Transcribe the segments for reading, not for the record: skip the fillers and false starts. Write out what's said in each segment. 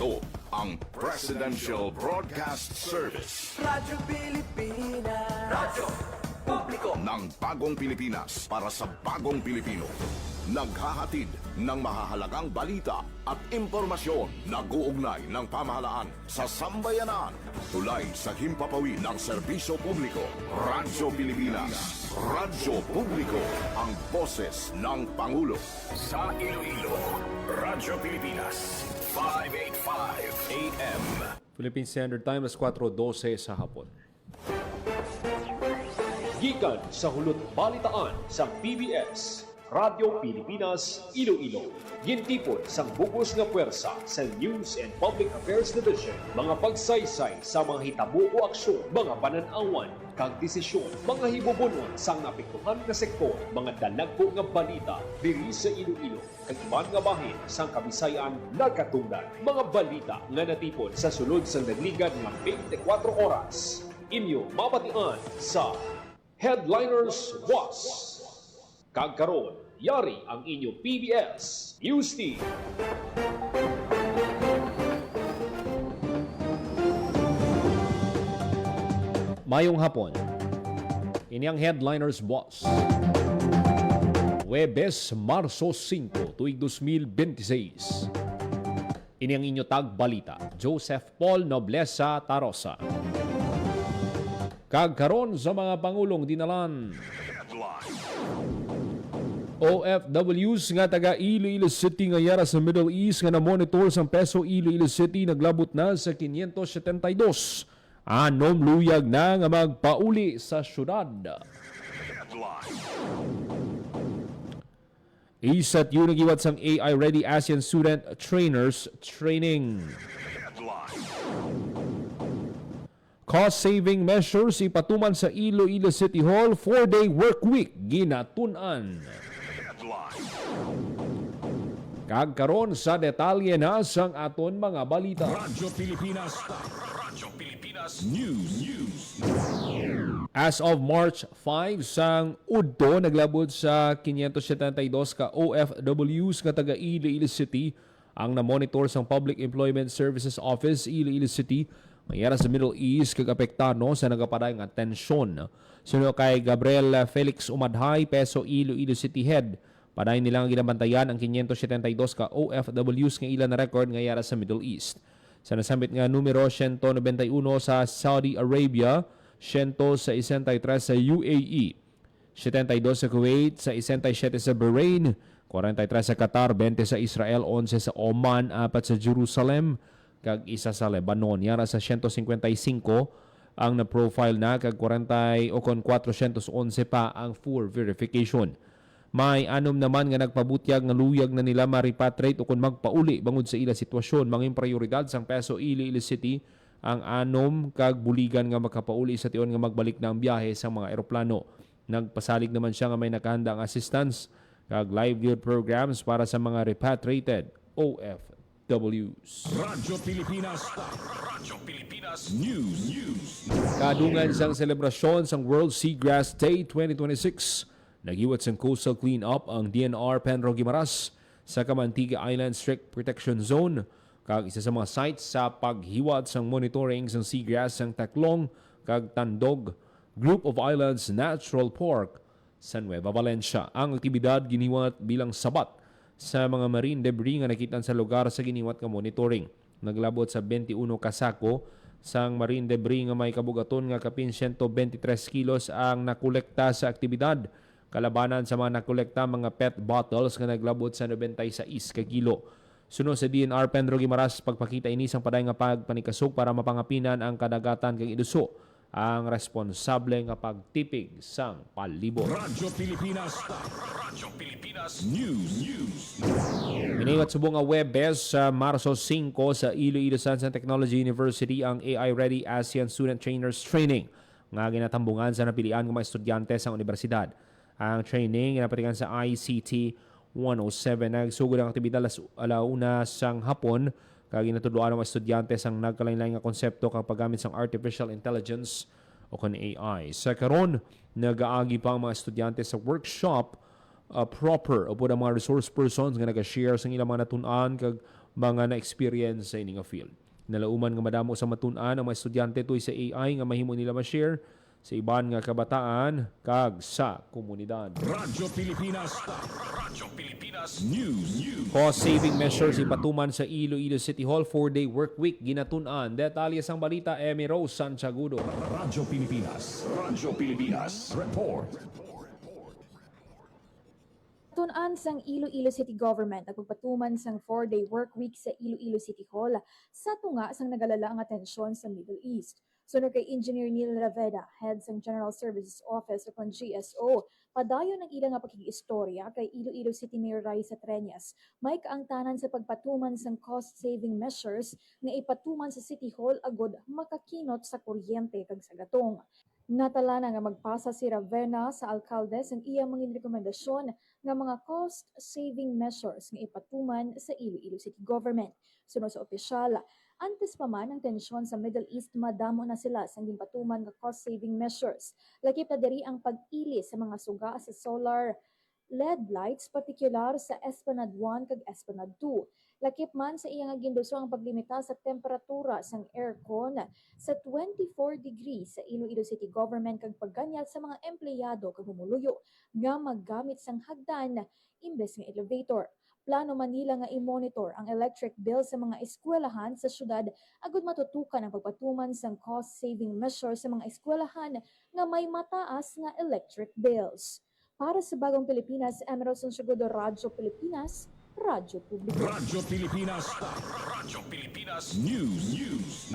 Ito ang Presidential Broadcast Service. Radyo Pilipinas. Radyo Publiko Ng bagong Pilipinas para sa bagong Pilipino. Naghahatid ng mahahalagang balita at impormasyon na guugnay ng pamahalaan sa sambayanan. Tulay sa himpapawid ng serbisyo publiko. Radyo Pilipinas. Radyo Publiko. Ang boses ng Pangulo. Sa Iloilo, Radyo Pilipinas. 585 AM. Philippine Standard Time, alas 4:12 sa hapon. Gikan sa hulot balitaan sa PBS, Radyo Pilipinas, Iloilo. Gintipon sang bugos nga puwersa sa News and Public Affairs Division. Mga pagsaysay sa mga hitabo o aksyon, mga pananawan, kag desisyon, mga hibubunon sang napektuhan nga sektor, mga dalagko nga balita diri sa Iloilo, kag iban nga bahin sang Kabisayan nagkatungdan. Mga balita nga natipon sa sulod sang nagligad nga 24 oras. Inyo mabatian sa Headliners Was. Kagkaroon, yari ang inyo PBS News Team. Mayong hapon, ini ang Headliners Boss. Huwebes, Marso 5, tuig 2026. Ini ang inyo tagbalita, Joseph Paul Noblesa Tarosa. Kagkaroon sa mga pangulong dinalan. OFWs nga taga Iloilo City nga yara sa Middle East nga na-monitor sa peso Iloilo City naglabot na sa 572. Anom luyag na nga magpauli sa syudad. Isat yun nagiwat sang AI Ready ASEAN Student Trainers Training. Cost-saving measures ipatuman sa Iloilo City Hall 4-day work week ginatunan. Kagkaroon sa detalye na sang aton mga balita. Radyo Pilipinas. Radyo Pilipinas News. As of March 5, sang UDTO naglabot sa 572 ka OFWs nga taga Iloilo City ang na-monitor sang Public Employment Services Office Iloilo City mayara sa Middle East kag apektado sa nagapaday nga tensyon. Suno kay Gabriel Felix Umadhay, Peso Iloilo City Head. Paday nilang ginabantayan ang 572 ka OFWs nga ilan na record nga yara sa Middle East. Sa nasambit nga numero 191 sa Saudi Arabia, 100 sa 63 sa UAE, 72 sa Kuwait, sa 67 sa Bahrain, 43 sa Qatar, 20 sa Israel, 11 sa Oman, 4 sa Jerusalem, kag isa sa Lebanon. Yara sa 155 ang na-profile na, kag 40 o kon 411 pa ang full verification. May anom naman nga nagpabutyag nga luyag na nila ma-repatriate o kung magpauli bangod sa ila sitwasyon. Manging prioridad sang Peso Iloilo City ang anom kag buligan nga makapauli sa tion nga magbalik na ang biyahe sa mga eroplano. Nagpasalig naman siya nga may nakahanda ang assistance kag livelihood programs para sa mga repatriated OFWs. Radyo Pilipinas. Radyo Pilipinas News. Kadungan sang selebrasyon sang World Seagrass Day 2026. Nagiwat sang coastal clean-up ang DNR Penro Guimaras sa Kamantiga Island Strict Protection Zone. Kag isa sa mga sites sa paghiwat sang monitoring sang seagrass sang Taklong kag Tandog Group of Islands Natural Park sa Nueva Valencia. Ang aktibidad giniwat bilang sabat sa mga marine debris nga nakitan sa lugar sa giniwat nga monitoring. Naglabot sa 21 kasako sang marine debris nga may kabugaton nga kapin 123 kilos ang nakolekta sa aktibidad. Kalabanan sa mga nakolekta mga PET bottles nga naglabot sa 96 ka kilo. Suno sa DNR Pedro Guimaras pagpakita ini sang paday nga pagpanikasog para mapangapinan ang kadagatan kag iduso ang responsable nga pagtipig sang palibot. Radyo Pilipinas. Radyo Pilipinas News. Iniwat subong nga Huwebes sa Marso 5 sa Iloilo Science and Technology University ang AI Ready ASEAN Student Trainers Training nga ginatambungan sa napilian ng mga estudyante sa universidad. Ang training napatikan sa ICT 107 nagsugod ang aktibidad alauna sang hapon kag ginatudloan ng mga estudyante sang nagkalain-lain nga konsepto kang paggamit sang artificial intelligence o kan AI. Sa karon nagaagi pa ang mga estudyante sa workshop proper o po mga resource persons nga nag-share sa ilang mga natun-an kag mga na-experience sa ini nga field. Nalauman nga madamo sa matun-an ang mga estudyante tuy sa AI nga mahimo nila ma-share sa iban nga kabataan kag sa komunidad. Radyo Pilipinas News. Cost-saving measures ipatuman sa Iloilo City Hall 4-day work week ginatun-an. Detalye sang balita, Emmy Rose Santiagudo. Radyo Pilipinas Report. Tunan sang Iloilo City Government ang pagpatuman sang 4-day work week sa Iloilo City Hall sa tunga sang nagalala ang atensyon sa Middle East. Sunod kay Engineer Neil Raveda, Head sang General Services Office o GSO, padayon ang ilang nga pakikiistorya kay Iloilo City Mayor Raisa Treñas. May kaangtanan sa pagpatuman sang cost-saving measures nga ipatuman sa City Hall agod makakinot sa kuryente kag sa gatong. Natala na nga magpasa si Ravena sa alkalde ang iyang mga rekomendasyon nga mga cost-saving measures nga ipatuman sa Iloilo City Government. Sunod sa opisyal, antes pa man ang tensyon sa Middle East, madamo na sila sa ginpatuman nga cost-saving measures. Lakip na diri ang pag-ili sa mga suga sa solar LED lights, partikular sa Esplanade 1 kag Esplanade 2. Lakip man sa iyang ginduso ang paglimita sa temperatura sang aircon sa 24 degrees sa Iloilo City Government kag pagganyat sa mga empleyado kag humuluyo nga maggamit sang hagdan imbes nga elevator. Plano Manila nga i-monitor ang electric bill sa mga eskwelahan sa syudad agud matutukan ang pagpatuman sang cost-saving measures sa mga eskwelahan nga may mataas nga electric bills. Para sa Bagong Pilipinas, Emerald Santiagudo, Radyo Pilipinas, Radyo Publiko. Radyo Pilipinas News.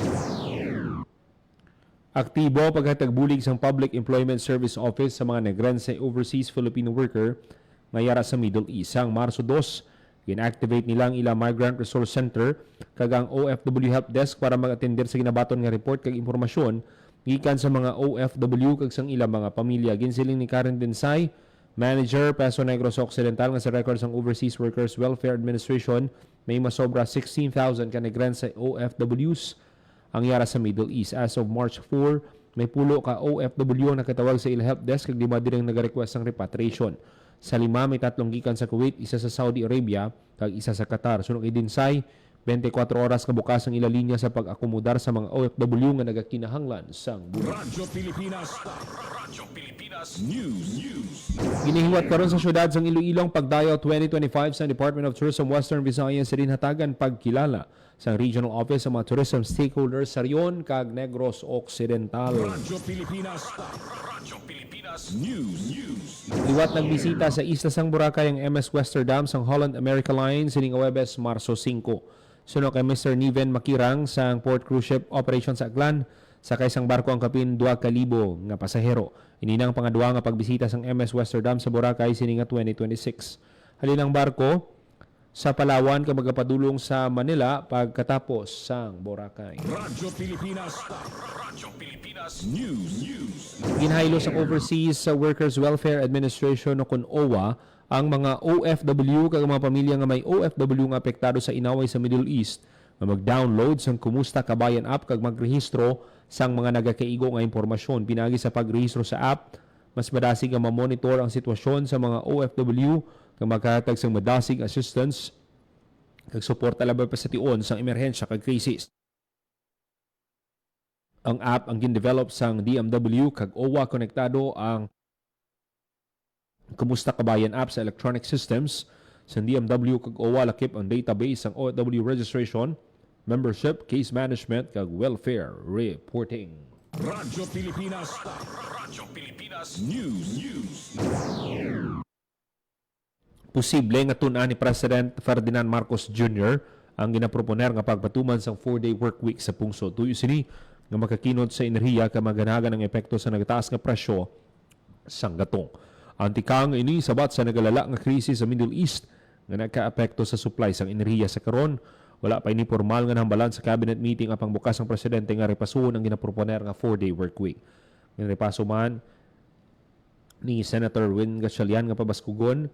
Aktibo paghatag bulig sang Public Employment Service Office sa mga Negrense overseas Filipino worker ngayara sa Middle East. Sang Marso 2, gin-activate nilang ilang Migrant Resource Center kag ang OFW Help Desk para mag-atender sa ginabaton nga report kag impormasyon gikan sa mga OFW kag sang ilang mga pamilya. Ginsiling ni Karen Densay, Manager, Paso Negros Occidental nga sa records ng Overseas Workers Welfare Administration, may masobra 16,000 ka Negrense OFWs ang yara sa Middle East. As of March 4, may pulo ka OFW ang nakatawag sa ila help desk kag lima direng nag-request ng repatriation. Sa lima, may 3 gikan sa Kuwait, isa sa Saudi Arabia, kag isa sa Qatar. Sunod kay Dinsay, 24 oras ka bukas ang ila linya sa pag-akomodar sa mga OFW nga nagakinahanglan sang bulan. Radyo Pilipinas News. Ginihiwat karon sa syudad sang Iloilo ang pagdayo 2025 sa Department of Tourism Western Visayas sa hatagan pagkilala sa Regional Office sa mga tourism stakeholders sa Rion kag Negros Occidental. Radyo Pilipinas News. Liwat nagbisita sa isla sang Boracay ang MS Westerdam sang Holland America Line sining Huwebes, Marso 5. Suno kay Mr. Niven Makirang sang Port Cruise Ship Operation sa Aklan, sakay sang barko ang kapin 2,000 nga pasahero. Ininang pangadua nga pagbisita sang MS Westerdam sa Boracay sining 2026. Halinang barko sa Palawan ka magapadulong sa Manila pagkatapos sang Boracay. Radyo Pilipinas News. Ginhaylo sa Overseas Workers Welfare Administration o kun OWA ang mga OFW kag mga pamilya nga may OFW nga apektado sa inaway sa Middle East nga mag-download sang Kumusta Kabayan app kag magrehistro sang mga nagakaigo nga impormasyon. Pinagi sa pagrehistro sa app, mas madasig nga ma-monitor ang sitwasyon sa mga OFW kag magkahatag sang madasig assistance kag suporta laban pa sa tion sang emerhensya kag krisis. Ang app ang gin-develop sang DMW kag OWA konektado ang Kumusta Kabayan app sa electronic systems sa DMW kag OWA lakip ang database sang OFW registration, membership, case management kag welfare reporting. Radyo Pilipinas News. Posible nga tun-an ni President Ferdinand Marcos Jr. ang ginaproponer nga pagpatuman sang 4-day work week sa pungsod. Tuyo sini nga makakinot sa enerhiya ka maganagan ang epekto sa nagtaas nga presyo sang gatong. Antikang ini sabat sa nagalala nga krisis sa Middle East nga nagka-apekto sa supply sang enerhiya sa karon. Wala pa ini formal nga nahambalan sa cabinet meeting apang bukas ang presidente nga repasuon ang ginaproponer nga 4-day work week. Ginrepaso man ni Senator Win Gatchalian nga pabaskugon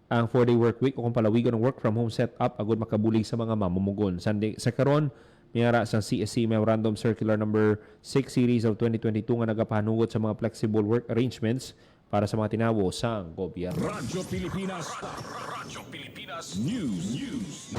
ang 4-day work week o kung palawigon ng work from home setup agud makabulig sa mga mamumugon. Sa karon niyara sa CSC Memorandum Circular number 6 series of 2022 nga nagapahanugot sa mga flexible work arrangements para sa mga tinawo sang gobyerno. Radyo Pilipinas News.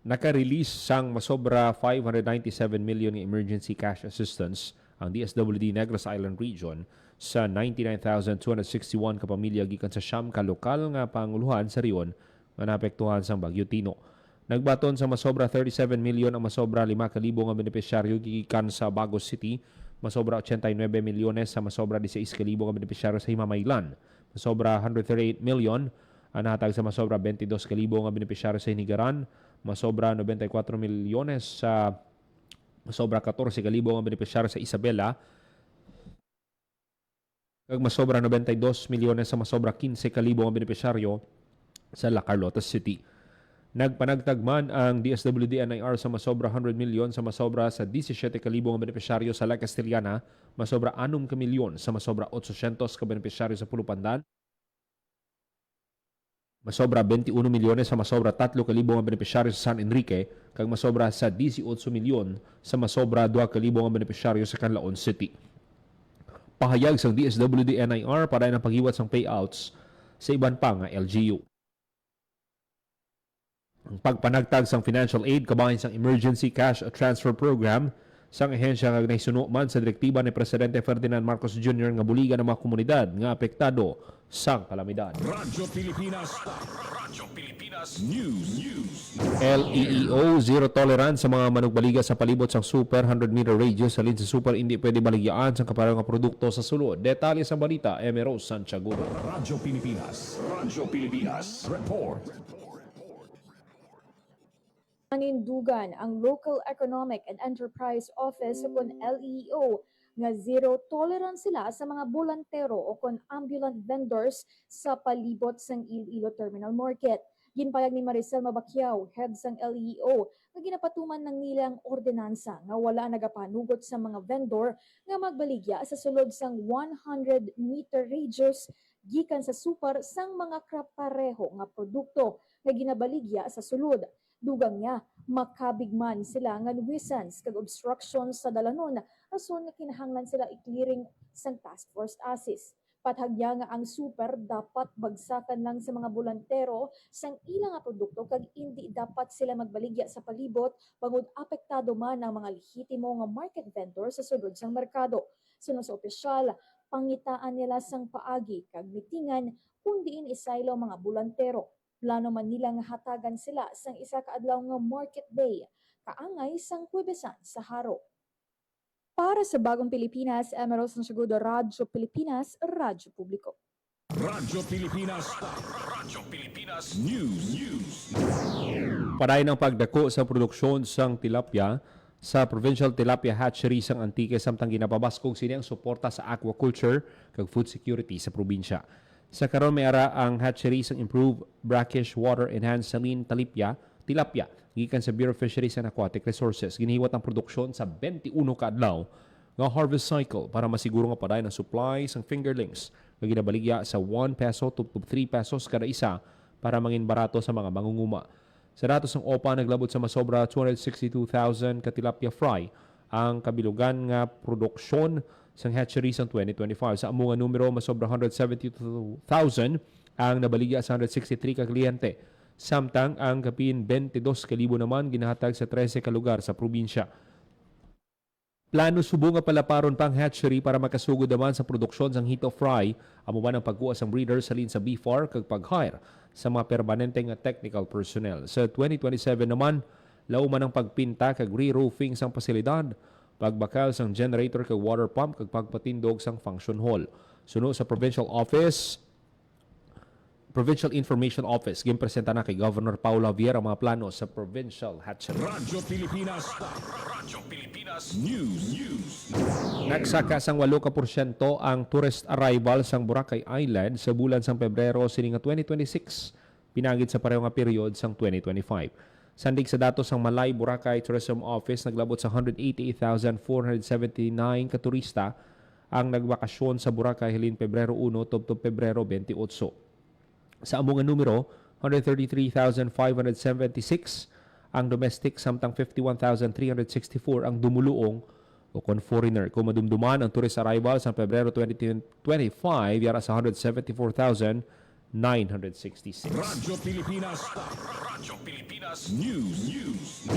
naka-release sang masobra 597 million nga emergency cash assistance ang DSWD Negros Island Region sa 99,261 ka pamilya gikan sa siyam ka lokal nga panguluhan sa riyon nga naapektuhan sang Bagyo Tino. Nagbaton sa masobra 37 million ang masobra 5,000 nga benepisyaryo gikan sa Bagos City, masobra 89 milyones sa masobra 16,000 nga benepisyaryo sa Himamaylan, masobra 138 million ang nahatag sa masobra 22,000 nga benepisyaryo sa Hinigaran, masobra 94 milyones sa masobra 14,000 nga benepisyaryo sa Isabela, kag masobra 92 milyones sa masobra 15,000 nga benepisyaryo sa La Carlota City. Nagpanagtagman ang DSWD NIR sa masobra 100 milyon sa masobra sa 17,000 nga benepisyaryo sa La Castellana, masobra 6 milyon sa masobra 800 ka benepisyaryo sa Pulupandan, masobra 21 milyones sa masobra 3,000 nga benepisyaryo sa San Enrique, kag masobra sa 18 milyon sa masobra 2,000 nga benepisyaryo sa Canlaon City. Pahayag sang DSWD NIR para ng paghiwat sang payouts sa iban pa nga LGU. Ang pagpanagtag sang financial aid kabahin sang Emergency Cash Transfer Program sang ehensya nga naisuno man sa direktiba ni Presidente Ferdinand Marcos Jr. nga buligan ang mga komunidad nga apektado sang kalamidad. Radyo Pilipinas News. LEEO, zero tolerance sa mga manugbaliga sa palibot sang super 100-meter radius salin sa super hindi pwede baligyaan sa kaparang nga produkto sa sulod. Detalye sa balita, Emero Santiago. Radyo Pilipinas Report. Panindugan ang Local Economic and Enterprise Office o kon LEO nga zero tolerance sila sa mga bolantero o kon ambulant vendors sa palibot sang Iloilo Terminal Market. Ginpayag ni Maricel Mabakyaw, head sang LEO, nga ginapatuman ng nilang ordinansa nga wala nagapanugot sa mga vendor nga magbaligya sa sulod sang 100-meter radius gikan sa super sang mga kapareho nga produkto nga ginabaligya sa sulod. Dugang niya, makabigman sila nga nuisance kag obstruction sa dalanon, rason nga kinahanglan sila i-clearing sang task force ASIS. Pathagya nga ang super dapat bagsakan lang sa mga bolantero sang ilang nga produkto kag hindi dapat sila magbaligya sa palibot bangod apektado man ang mga lehitimo nga market vendor sa sulod sang merkado. Sunod sa opisyal, pangitaan nila sang paagi kag mitingan kung diin isaylo mga bolantero. Plano man nila nga hatagan sila sang isa ka adlaw nga market day, kaangay sang Huwebesan sa Haro. Para sa Bagong Pilipinas, Emerald Santiago, Radyo Pilipinas, Radyo Publiko. Radyo Pilipinas News. Paday ng pagdako sa produksyon sang tilapia sa Provincial Tilapia Hatchery sang Antique samtang ginapabaskog sini ang suporta sa aquaculture kag food security sa probinsya. Sa karon may ara ang hatchery sang Improved Brackish Water Enhanced Saline Tilapia gikan sa Bureau of Fisheries and Aquatic Resources. Ginihiwat ang produksyon sa 21 ka adlaw nga harvest cycle para masiguro nga paday ng supply sang fingerlings nga ginabaligya sa 1 peso to 3 pesos kada isa para mangin barato sa mga mangunguma. Sa datos ng OPA naglabot sa masobra 262,000 ka tilapia fry ang kabilugan nga produksyon sang hatchery sang 2025. Sa among numero masobra 172,000 ang nabaligya sa 163 ka kliyente. Samtang ang kapin 22,000 naman ginahatag sa 13 ka lugar sa probinsya. Plano subo nga palaparon pang hatchery para makasugod naman sa produksyon sang hito fry amo man ang pagkuha sang breeders salin sa BFAR kag pag-hire sa mga permanente nga technical personnel. Sa 2027 naman, lao man ang pagpinta kag re-roofing sang pasilidad, pagbakal sang generator kag water pump kag pagpatindog sang function hall. Suno sa Provincial Information Office, gimpresenta na kay Governor Paula Viera ang mga plano sa Provincial Hatchery. Radyo Pilipinas News. Nagsaka sang 8% ang tourist arrival sang Boracay Island sa bulan sang Pebrero sining 2026, pinagid sa pareho nga period sang 2025. Sandig sa datos sang Malay Boracay Tourism Office, naglabot sa 188,479 ka turista ang nagbakasyon sa Boracay hilin Pebrero 1 tubtob Pebrero 28. Sa among numero, 133,576 ang domestic samtang 51,364 ang dumuluong o kon foreigner. Kung madumduman ang tourist arrival sa Pebrero 2025 yara sa 174,986 966. Radyo Pilipinas. Radyo Pilipinas News.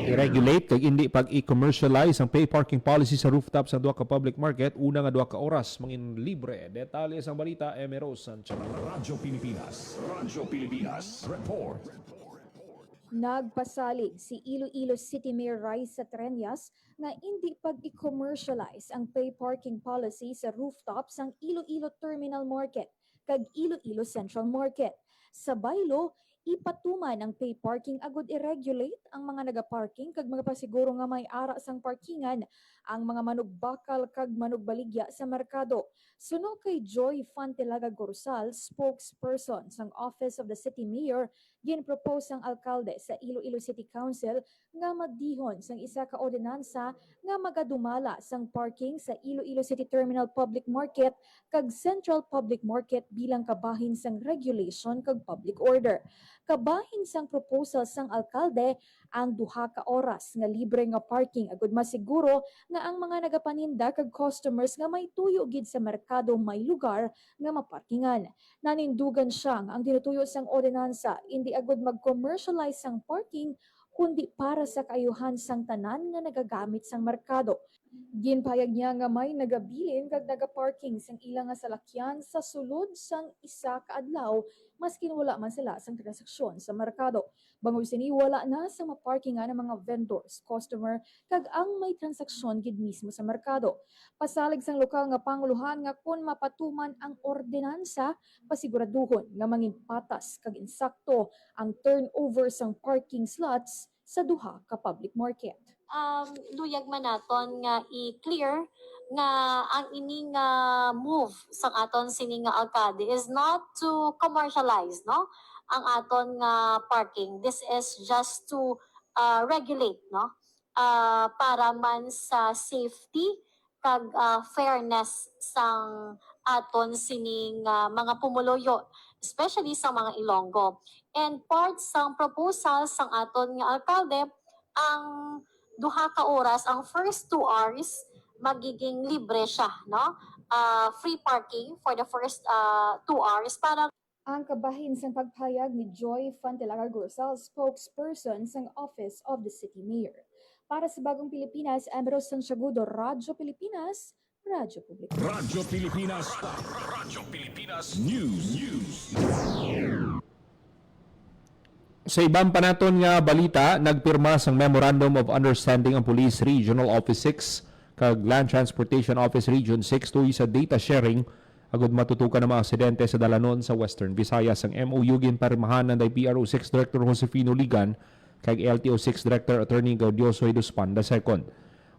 I-regulate kag hindi pag i-commercialize ang pay parking policy sa rooftops sa duha ka public market una nga duha ka oras mangin libre. Detalye sa balita Emero Sanchez. Radyo Pilipinas. Radyo Pilipinas. Report. Nagpasalig si Iloilo City Mayor Raisa Trenyas nga hindi pag i-commercialize ang pay parking policy sa rooftops ng Iloilo Terminal Market kag Iloilo Central Market. Sa baylo, ipatuman ang pay parking agud i-regulate ang mga nagaparking kag mga pasiguro nga may ara sang parkingan ang mga manugbakal kag manugbaligya sa merkado. Suno kay Joy Fantelaga Gorsal, spokesperson sang Office of the City Mayor, ginpropose ang alkalde sa Iloilo City Council nga magdihon sang isa ka ordinansa nga magadumala sang parking sa Iloilo City Terminal Public Market kag Central Public Market bilang kabahin sang regulation kag public order. Kabahin sang proposal sang alkalde ang duha ka oras nga libre nga parking agud masiguro nga ang mga nagapaninda kag customers nga may tuyo gid sa merkado may lugar nga maparkingan. Nanindugan siya nga ang tinutuyo sang ordinansa hindi agud mag-commercialize sang parking kundi para sa kaayuhan sang tanan nga nagagamit sang merkado. Ginpayag niya nga may nagabilin kag nagaparking sang ilang nga salakyan sa sulod sang isa ka adlaw maskin wala man sila sang transaksyon sa merkado. Bangod sini wala na sa maparkingan ng mga vendors, customer kag ang may transaksyon gid mismo sa merkado. Pasalig sang lokal nga panguluhan nga kun mapatuman ang ordinansa, pasiguraduhon nga mangin patas kag insakto ang turnover sang parking slots sa duha ka public market. Luyag man naton nga i-clear nga ang ining move sang aton sini nga alkalde is not to commercialize no ang aton nga parking. This is just to regulate no para man sa safety kag fairness sang aton sining mga pumuluyo, especially sa mga Ilonggo. And part sang proposal sang aton nga alkalde, ang duha ka oras, ang first 2 hours magiging libre siya, no? Free parking for the first 2 hours para Ang kabahin sang pagpayag ni Joy Fantelaga Gorsal, spokesperson sang Office of the City Mayor. Para sa Bagong Pilipinas, Emero Santiagudo, Radyo Pilipinas, Radyo Publiko. Radyo Pilipinas. Radyo Pilipinas News. Sa ibang panaton nga balita, nagpirma sang Memorandum of Understanding ang Police Regional Office 6 kag Land Transportation Office Region 6 tuloy sa data sharing agud matutukan ng mga aksidente sa dalanon sa Western Visayas. Ang MOU ginpirmahan ng PRO6 Director Josefino Ligan kag LTO6 Director Attorney Gaudioso Iduspan II.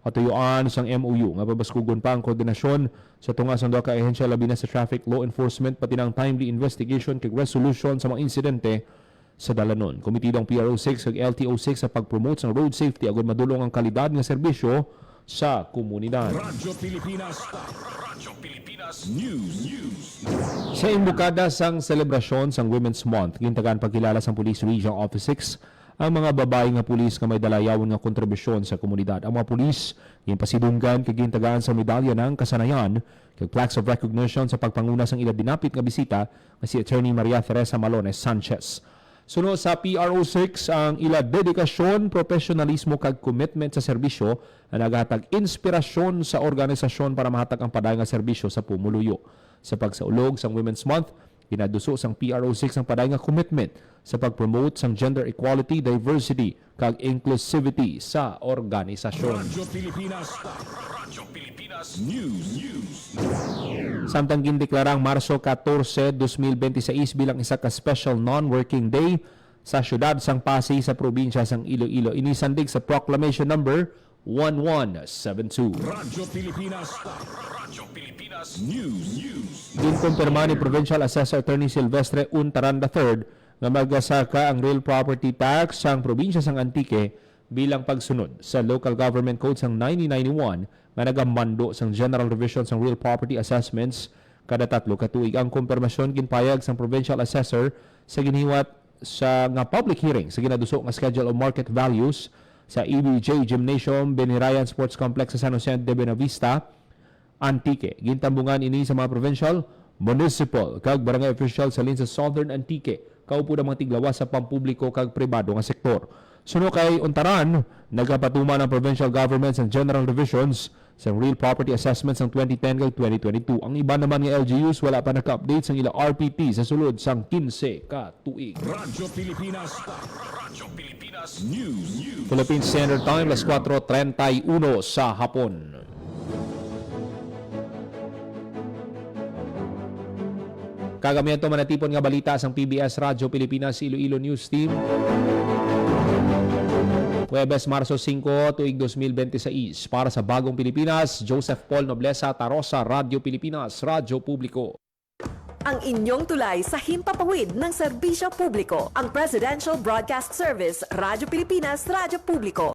Atuyuan sang MOU nga babaskugon pa ang koordinasyon sa tunga sang duha ka ahensya labi na sa traffic law enforcement pati ng timely investigation kag resolution sa mga insidente sa dalanon. Komitidong PRO6 ug LTO6 sa pag-promote ng road safety agud madulong ang kalidad nga serbisyo sa komunidad. Radyo Pilipinas. Radyo Pilipinas News. Sa imbukada sang selebrasyon sang Women's Month, gintagan pagkilala sang Police Regional Office 6 ang mga babae nga pulis nga may dalayawon nga kontribusyon sa komunidad. Ang mga pulis ginpasidunggan kag gintagaan sa medalya ng kasanayan kag plaques of recognition sa pagpanguna sang ila dinapit nga bisita nga si Attorney Maria Teresa Malones Sanchez. Suno sa PRO6 ang ila dedikasyon, profesionalismo kag commitment sa serbisyo na naghatag inspirasyon sa organisasyon para mahatag ang paday nga serbisyo sa pumuluyo. Sa pagsaulog sang Women's Month, ginaduso sang PRO6 ang paday nga commitment sa pag-promote sang gender equality, diversity kag inclusivity sa organisasyon. Radyo Pilipinas. Radyo Pilipinas News. Samtang gindeklarang Marso 14, 2026 bilang isa ka special non-working day sa syudad sang Pasay sa probinsya sang Iloilo. Inisandig sa Proclamation Number 1172. Radyo Pilipinas. Radyo Pilipinas News. Ginkumpirma ni Provincial Assessor Attorney Silvestre Untaran III nga magasaka ang real property tax sang probinsya sang Antique bilang pagsunod sa Local Government Code sang 1991 nga nagamando sang General Revision sang Real Property Assessments kada 3 ka tuig. Ang kumpirmasyon ginpayag sang Provincial Assessor sa giniwat sa nga public hearing sa ginaduso nga Schedule of Market Values sa EBJ Gymnasium Benirayan Sports Complex sa San Jose de Buenavista, Antique. Gintambungan ini sa mga provincial municipal kag barangay official sa sa Southern Antique. Kaupo ng mga tiglawas sa pampubliko kag pribado nga sektor. Suno kay Untaran, nagapatuma ng provincial governments and general divisions sa real property assessments ng 2010 kag 2022. Ang iba naman nga LGUs wala pa naka-update sa ilang RPT sa sulod sang 15 ka tuig. Radyo Pilipinas. Radyo Pilipinas News. Philippine Standard Time, las 4:31 sa hapon. Kagamiento manatipon nga balita sang PBS Radyo Pilipinas Iloilo News Team. Huwebes, Marso 5, tuig 2026. Para sa Bagong Pilipinas, Joseph Paul Noblesa, Tarosa, Radyo Pilipinas, Radyo Publiko. Ang inyong tulay sa himpapawid ng serbisyo publiko. Ang Presidential Broadcast Service, Radyo Pilipinas, Radyo Publiko.